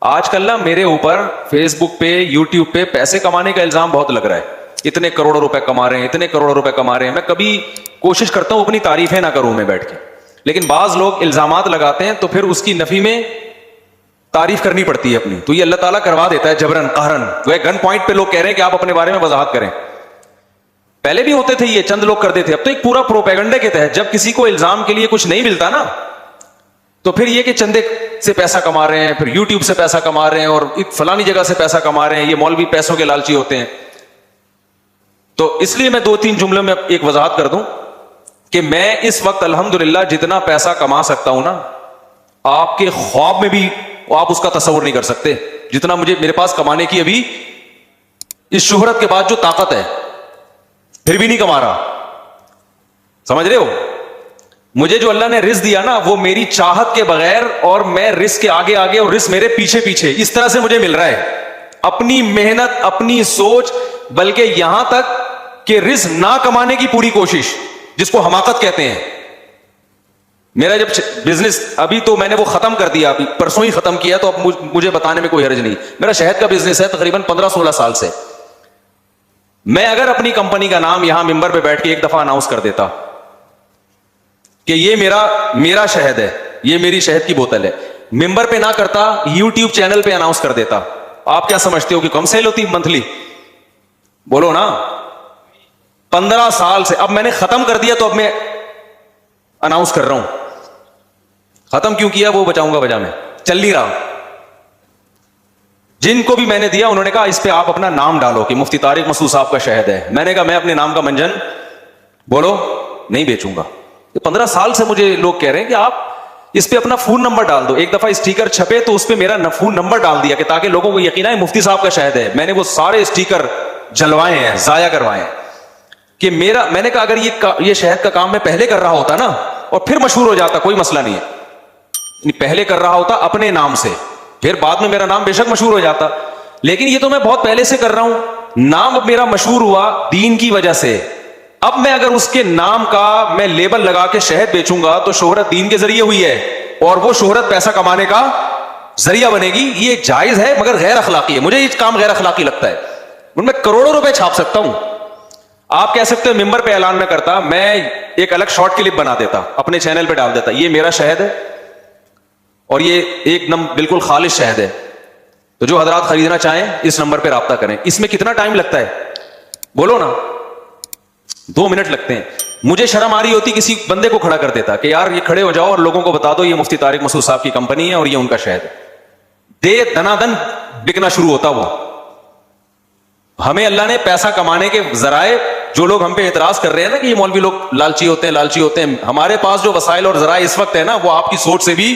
آج کل نا میرے اوپر فیس بک پہ یوٹیوب پہ پیسے کمانے کا الزام بہت لگ رہا ہے. اتنے کروڑوں روپے کما رہے ہیں, اتنے کروڑوں روپے کما رہے ہیں. میں کبھی کوشش کرتا ہوں اپنی تعریفیں نہ کروں میں بیٹھ کے, لیکن بعض لوگ الزامات لگاتے ہیں تو پھر اس کی نفی میں تعریف کرنی پڑتی ہے اپنی, تو یہ اللہ تعالیٰ کروا دیتا ہے جبرن قہرن. وہ گن پوائنٹ پہ لوگ کہہ رہے ہیں کہ آپ اپنے بارے میں وضاحت کریں. پہلے بھی ہوتے تھے یہ, چند لوگ کرتے تھے, اب تو ایک پورا پروپیگنڈے کے تحت جب کسی کو الزام کے لیے کچھ نہیں ملتا نا تو پھر یہ کہ چندے سے پیسہ کما رہے ہیں, پھر یوٹیوب سے پیسہ کما رہے ہیں, اور فلانی جگہ سے پیسہ کما رہے ہیں, یہ مولوی پیسوں کے لالچی ہوتے ہیں. تو اس لیے میں 2-3 جملوں میں ایک وضاحت کر دوں کہ میں اس وقت الحمدللہ جتنا پیسہ کما سکتا ہوں نا, آپ کے خواب میں بھی آپ اس کا تصور نہیں کر سکتے. جتنا میرے پاس کمانے کی ابھی اس شہرت کے بعد جو طاقت ہے, پھر بھی نہیں کما رہا. سمجھ رہے ہو؟ مجھے جو اللہ نے رزق دیا نا وہ میری چاہت کے بغیر, اور میں رزق کے آگے آگے اور رزق میرے پیچھے پیچھے, اس طرح سے مجھے مل رہا ہے. اپنی محنت, اپنی سوچ, بلکہ یہاں تک کہ رزق نہ کمانے کی پوری کوشش, جس کو حماقت کہتے ہیں. میرا جب بزنس ابھی تو میں نے وہ ختم کر دیا, ابھی پرسوں ہی ختم کیا, تو اب مجھے بتانے میں کوئی حرج نہیں. میرا شہد کا بزنس ہے تقریباً 15-16 سال سے. میں اگر اپنی کمپنی کا نام یہاں ممبر پہ بیٹھ کے ایک دفعہ اناؤنس کر دیتا کہ یہ میرا شہد ہے, یہ میری شہد کی بوتل ہے, ممبر پہ نہ کرتا, یوٹیوب چینل پہ اناؤنس کر دیتا, آپ کیا سمجھتے ہو کہ کم سیل ہوتی منتھلی؟ بولو نا. 15 سال سے. اب میں نے ختم کر دیا تو اب میں اناؤنس کر رہا ہوں. ختم کیوں کیا وہ بچاؤں گا وجہ میں, چل نہیں رہا. جن کو بھی میں نے دیا انہوں نے کہا اس پہ آپ اپنا نام ڈالو کہ مفتی طارق مسعود صاحب کا شہد ہے. میں نے کہا میں اپنے نام کا منجن بولو نہیں بیچوں گا. 15 سال سے مجھے لوگ کہہ رہے ہیں کہ آپ اس پہ اپنا فون نمبر ڈال دو. ایک دفعہ اسٹیکر چھپے تو اس پہ میرا فون نمبر ڈال دیا کہ تاکہ لوگوں کو یقین آئے مفتی صاحب کا شہد ہے. میں نے وہ سارے اسٹیکر جلوائے ہیں, ضائع کروائے ہیں کہ میں نے کہا اگر یہ شہد کا کام میں پہلے کر رہا ہوتا نا اور پھر مشہور ہو جاتا, کوئی مسئلہ نہیں ہے. پہلے کر رہا ہوتا اپنے نام سے, پھر بعد میں میرا نام بے شک مشہور ہو جاتا, لیکن یہ تو میں بہت پہلے سے کر رہا ہوں. نام میرا مشہور ہوا دین کی وجہ سے. اب میں اگر اس کے نام کا میں لیبل لگا کے شہد بیچوں گا تو شہرت دین کے ذریعے ہوئی ہے, اور وہ شہرت پیسہ کمانے کا ذریعہ بنے گی. یہ جائز ہے مگر غیر اخلاقی ہے. مجھے یہ کام غیر اخلاقی لگتا ہے. میں کروڑوں روپے چھاپ سکتا ہوں. آپ کہہ سکتے ہیں ممبر پہ اعلان نہ کرتا, میں ایک الگ شارٹ کلپ بنا دیتا, اپنے چینل پہ ڈال دیتا, یہ میرا شہد ہے اور یہ ایک دم بالکل خالص شہد ہے, تو جو حضرات خریدنا چاہیں اس نمبر پہ رابطہ کریں. اس میں کتنا ٹائم لگتا ہے بولو نا؟ 2 منٹ لگتے ہیں. مجھے شرم آ رہی ہوتی کسی بندے کو کھڑا کر دیتا کہ یار یہ کھڑے ہو جاؤ اور لوگوں کو بتا دو یہ مفتی طارق مسعود صاحب کی کمپنی ہے اور یہ ان کا شہد ہے. دے دنا دن بکنا شروع ہوتا. وہ ہمیں اللہ نے پیسہ کمانے کے ذرائع, جو لوگ ہم پہ اعتراض کر رہے ہیں نا کہ یہ مولوی لوگ لالچی ہوتے ہیں, ہمارے پاس جو وسائل اور ذرائع اس وقت ہے نا وہ آپ کی سوچ سے بھی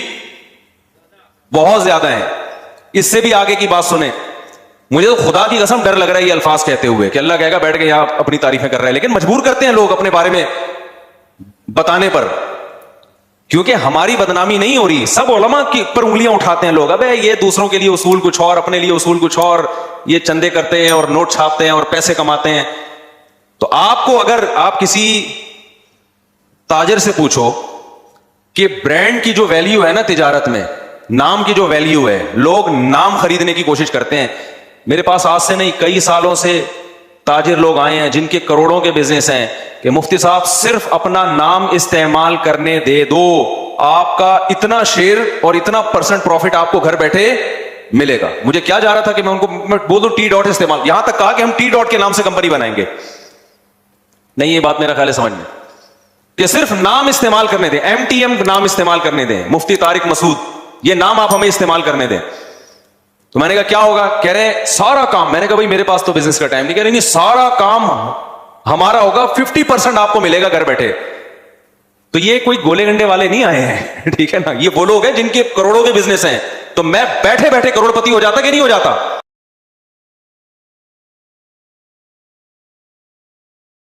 بہت زیادہ ہیں. اس سے بھی آگے کی بات سنیں. مجھے تو خدا کی قسم ڈر لگ رہا ہے یہ الفاظ کہتے ہوئے کہ اللہ کہے گا بیٹھ کے یہاں اپنی تعریفیں کر رہے ہیں, لیکن مجبور کرتے ہیں لوگ اپنے بارے میں بتانے پر, کیونکہ ہماری بدنامی نہیں ہو رہی. سب علماء کی پر انگلیاں اٹھاتے ہیں لوگ, ابے یہ دوسروں کے لیے اصول کچھ اور, اپنے لیے اصول کچھ اور, یہ چندے کرتے ہیں اور نوٹ چھاپتے ہیں اور پیسے کماتے ہیں. تو آپ کو اگر آپ کسی تاجر سے پوچھو کہ برانڈ کی جو ویلیو ہے نا تجارت میں, نام کی جو ویلیو ہے, لوگ نام خریدنے کی کوشش کرتے ہیں. میرے پاس آج سے نہیں کئی سالوں سے تاجر لوگ آئے ہیں جن کے کروڑوں کے بزنس ہیں کہ مفتی صاحب صرف اپنا نام استعمال کرنے دے دو, آپ کا اتنا شیئر اور اتنا % پروفٹ آپ کو گھر بیٹھے ملے گا. مجھے کیا جا رہا تھا کہ میں ان کو بول دوں ٹی ڈاٹ استعمال, یہاں تک کہا کہ ہم ٹی ڈاٹ کے نام سے کمپنی بنائیں گے. نہیں, یہ بات میرا خیال ہے سمجھ میں کہ صرف نام استعمال کرنے دیں, MTM نام استعمال کرنے دیں, مفتی طارق مسعود, یہ نام آپ ہمیں استعمال کرنے دیں. تو میں نے کہا کیا ہوگا؟ کہہ رہے سارا کام. میں نے کہا بھائی میرے پاس تو بزنس کا ٹائم نہیں. کہہ رہے نہیں, سارا کام ہمارا ہوگا, 50% آپ کو ملے گا گھر بیٹھے. تو یہ کوئی گولے گنڈے والے نہیں آئے ہیں, ٹھیک ہے نا, یہ وہ لوگ ہیں جن کے کروڑوں کے بزنس ہیں. تو میں بیٹھے بیٹھے کروڑ پتی ہو جاتا کہ نہیں ہو جاتا؟